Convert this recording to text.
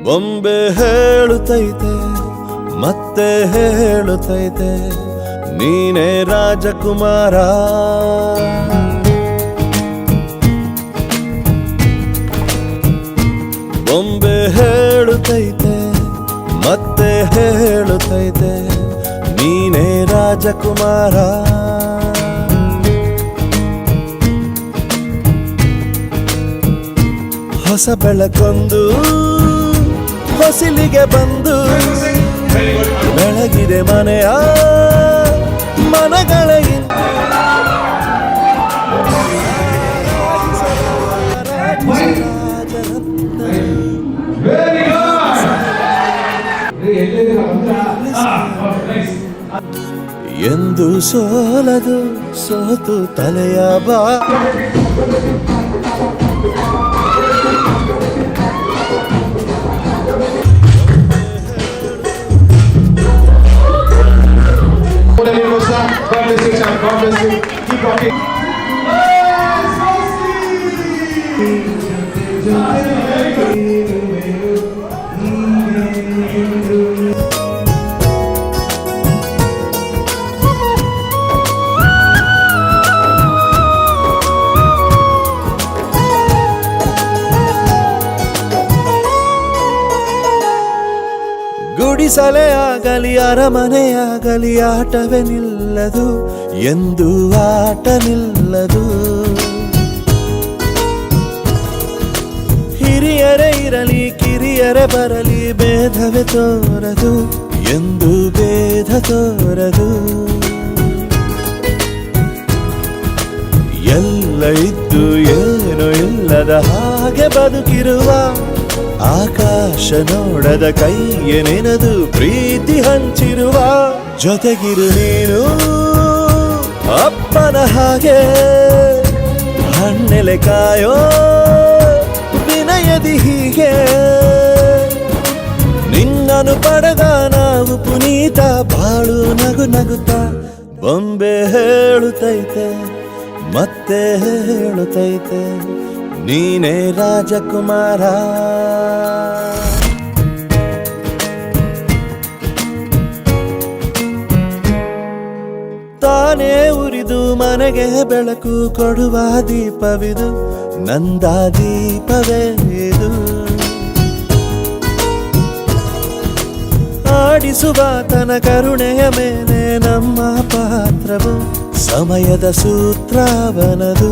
ಬೊಂಬೆ ಹೇಳುತ್ತೈತೆ ಮತ್ತೆ ಹೇಳುತ್ತೈತೆ ನೀನೇ ರಾಜಕುಮಾರ. ಬೊಂಬೆ ಹೇಳುತ್ತೈತೆ ಮತ್ತೆ ಹೇಳುತ್ತೈತೆ ನೀನೇ ರಾಜಕುಮಾರ. ಹೊಸ ಬೆಳಕೊಂದು ಹೊಸಿಲಿಗೆ ಬಂದು ಬೆಳಗಿದೆ ಮನೆಯ ಮನಗಳ ಎಂದು ಸೋಲದು ಸೋತು ತಲೆಯ ಬಾ. ಗುಡಿಸಲೇ ಆಗಲಿ ಅರಮನೆಯಾಗಲಿ ಆಟವೇ ನಿಲ್ಲದು ಎಂದು ಆಟ ನಿಲ್ಲದು. ಹಿರಿಯರೇ ಇರಲಿ ಕಿರಿಯರೇ ಬರಲಿ ಭೇದವೇ ತೋರದು ಎಂದು ಭೇದ ತೋರದು. ಎಲ್ಲ ಇದ್ದು ಏನು ಇಲ್ಲದ ಹಾಗೆ ಬದುಕಿರುವ ಆಕಾಶ ನೋಡದ ಕೈಯೇ ನೆನೆದು ಪ್ರೀತಿ ಹಂಚಿರುವ ಜೊತೆಗಿರು ನೀನು ಅಪ್ಪನ ಹಾಗೆ ಹಣ್ಣೆಲೆ ಕಾಯೋ ವಿನಯದಿ ಹೀಗೆ. ನಿನ್ನನು ಪಡೆದ ನಾವು ಪುನೀತ ಬಾಳು ನಗು ನಗುತ್ತಾ. ಬೊಂಬೆ ಹೇಳುತ್ತೈತೆ ಮತ್ತೆ ಹೇಳುತ್ತೈತೆ ನೀನೇ ರಾಜಕುಮಾರ. ತಾನೇ ಉರಿದು ಮನೆಗೆ ಬೆಳಕು ಕೊಡುವ ದೀಪವಿದು ನಂದ ದೀಪವೇ ಇದು. ಆಡಿಸುವ ತನ ಕರುಣೆಯ ಮೇಲೆ ನಮ್ಮ ಪಾತ್ರವು ಸಮಯದ ಸೂತ್ರವನದು.